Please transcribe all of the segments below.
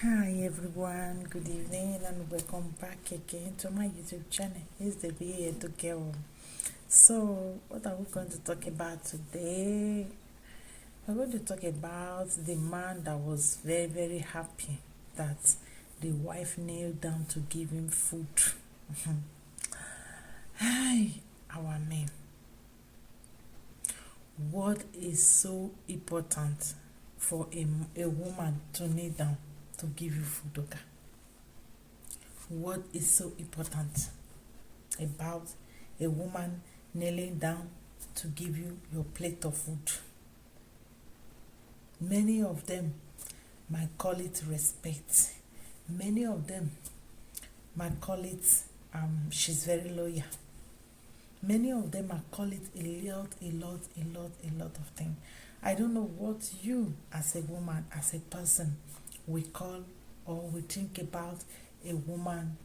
Hi everyone, good evening and welcome back again to my YouTube channel. It's the Be to Girl. So, what are we going to talk about today? We're going to talk about the man that was very happy that the wife knelt down to give him food. Hi, our men. What is so important for a woman to kneel down to give you food, okay? What is so important about a woman kneeling down to give you your plate of food? Many of them might call it respect. Many of them might call it she's very loyal. Many of them might call it a lot of things. I don't know what you as a woman, as a person, we call or we think about a woman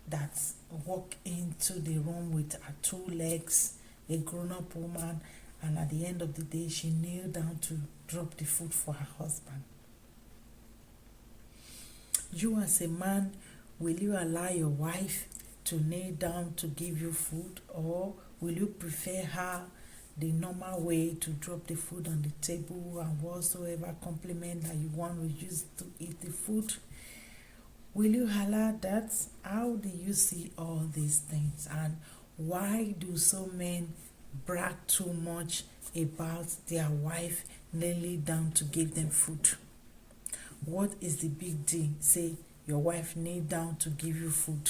that walk into the room with her 2 legs, a grown-up woman, and at the end of the day she kneel down to drop the food for her husband. You as a man, will you allow your wife to kneel down to give you food, or will you prefer her the normal way to drop the food on the table and whatsoever compliment that you want to use to eat the food? Will you allow that? How do you see all these things, and why do some men brag too much about their wife kneeling down to give them food? What is the big deal? Say your wife kneel down to give you food.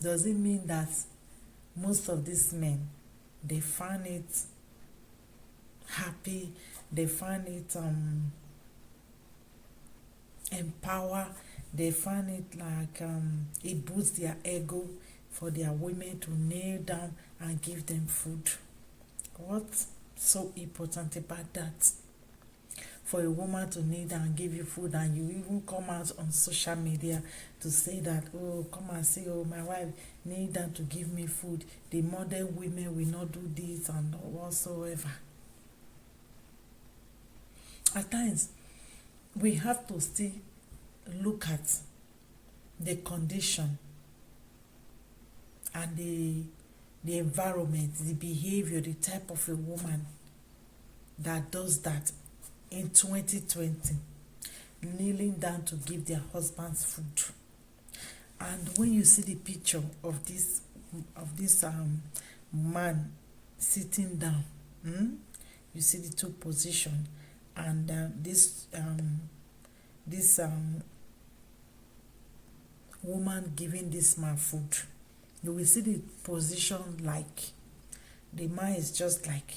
Does it mean that most of these men, they find it happy, they find it empower, they find it like it boosts their ego for their women to kneel down and give them food? What's so important about that? For a woman to kneel down and give you food, and you even come out on social media to say that, oh, come and see, oh, my wife kneel down to give me food. The modern women will not do this and whatsoever. At times, we have to still look at the condition and the environment, the behavior, the type of a woman that does that in 2020, kneeling down to give their husbands food. And when you see the picture of this man sitting down, you see the 2 positions, and this woman giving this man food. You will see the position like the man is just like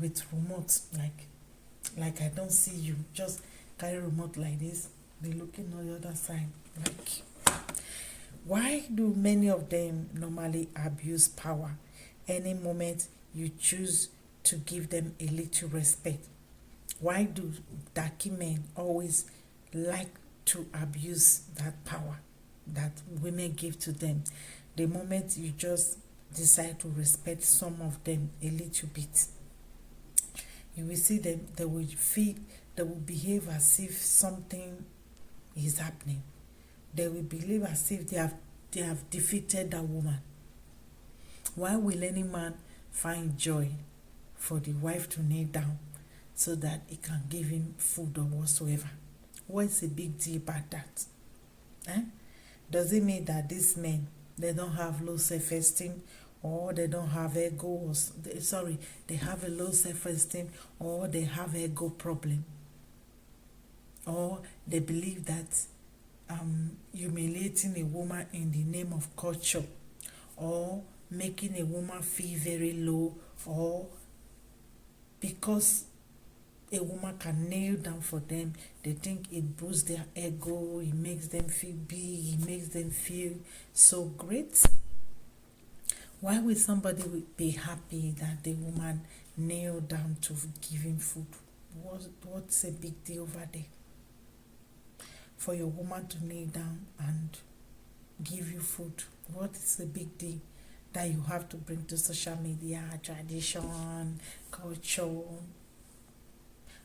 with remote, like I don't see you, just carry remote like this, be looking on the other side. Like, why do many of them normally abuse power? Any moment you choose to give them a little respect, why do darky men always like to abuse that power that women give to them? The moment you just decide to respect some of them a little bit, you will see them, they will behave as if something is happening. They will behave as if they have defeated that woman. Why will any man find joy for the wife to kneel down so that he can give him food or whatsoever? What's the big deal about that? Does it mean that these men, they don't have low self-esteem, or they don't have ego, or they have a low self-esteem, or they have ego problem, or they believe that humiliating a woman in the name of culture, or making a woman feel very low, or because a woman can kneel down for them, they think it boosts their ego, it makes them feel big, it makes them feel so great? Why will somebody be happy that the woman kneel down to give him food? What's a big deal over there? For your woman to kneel down and give you food, what is the big deal that you have to bring to social media? Tradition, culture,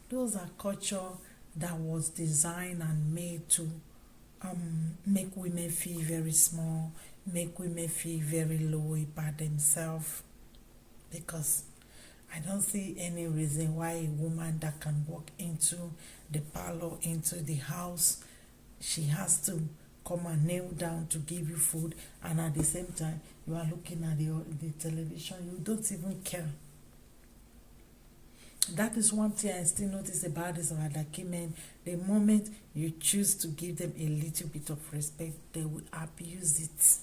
Those are culture that was designed and made to make women feel very small, make women feel very low about themselves. Because I don't see any reason why a woman that can walk into the parlor, into the house, she has to come and kneel down to give you food, and at the same time you are looking at the television, you don't even care. That is one thing I still notice about this Wadaki men. The moment you choose to give them a little bit of respect, they will abuse it.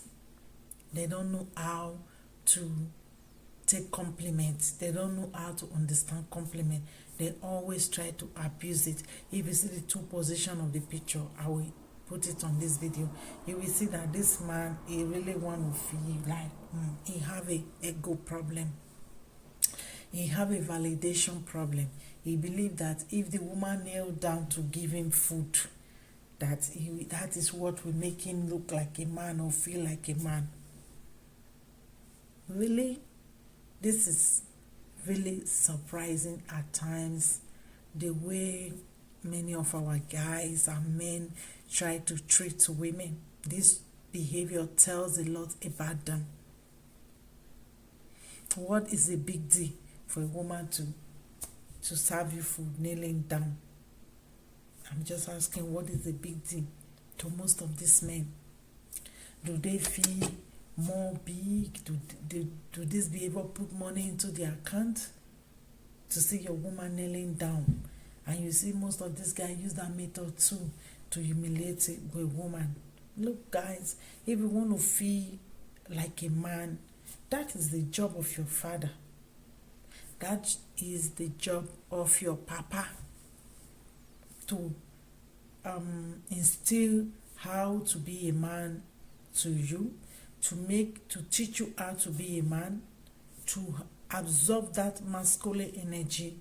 They don't know how to take compliments. They don't know how to understand compliment. They always try to abuse it. If you see the two position of the picture, I will put it on this video. You will see that this man, he really want to feel like he have a ego problem. He have a validation problem. He believe that if the woman kneel down to give him food, that is what will make him look like a man or feel like a man. Really? This is really surprising at times, the way many of our guys and men try to treat women. This behavior tells a lot about them. What is a big deal for a woman to serve you food kneeling down? I'm just asking, what is the big deal to most of these men? Do they feel more big? Do this behavior put money into their account? To see your woman kneeling down, and you see most of these guys use that method too to humiliate a woman. Look, guys, if you want to feel like a man, that is the job of your father. That is the job of your papa, to instill how to be a man to you, to teach you how to be a man, to absorb that masculine energy.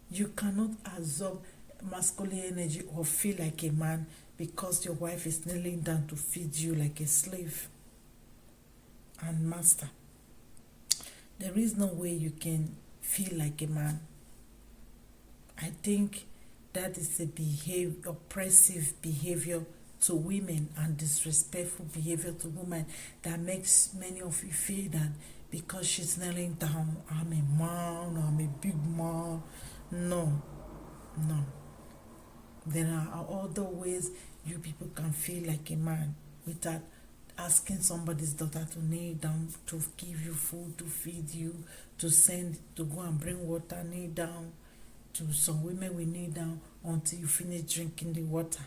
You cannot absorb masculine energy or feel like a man because your wife is kneeling down to feed you like a slave and master. There is no way you can feel like a man. I think that is a oppressive behavior to women and disrespectful behavior to women that makes many of you feel that because she's kneeling down, I'm a man, I'm a big man. No. There are other ways you people can feel like a man without asking somebody's daughter to kneel down to give you food, to feed you, to go and bring water, kneel down. To some women will kneel down until you finish drinking the water.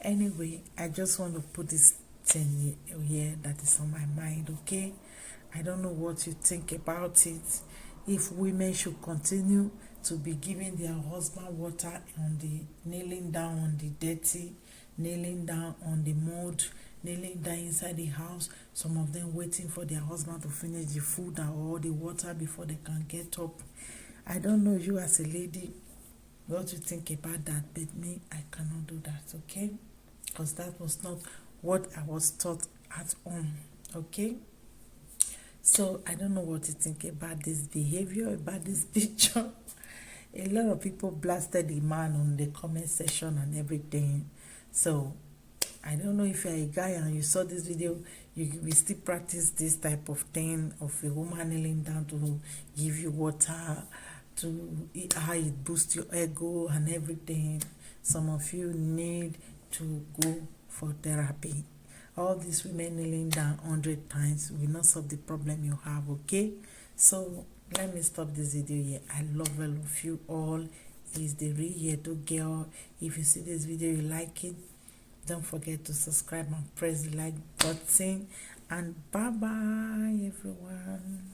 Anyway, I just want to put this thing here that is on my mind, okay? I don't know what you think about it. If women should continue to be giving their husband water on the kneeling down on the dirty, kneeling down on the mud, kneeling down inside the house, some of them waiting for their husband to finish the food or the water before they can get up. I don't know you as a lady what you think about that, but me, I cannot do that, okay? Because that was not what I was taught at home, okay? So I don't know what you think about this behavior, about this picture. A lot of people blasted the man on the comment section and everything. So I don't know if you're a guy and you saw this video, you will still practice this type of thing of a woman kneeling down to give you water, to how it boosts your ego and everything. Some of you need to go for therapy. All these women kneeling down 100 times will not solve the problem you have, okay? So let me stop this video here. I love all of you all. It's the Real Yeto Girl. If you see this video, you like it, don't forget to subscribe and press the like button. And bye bye everyone.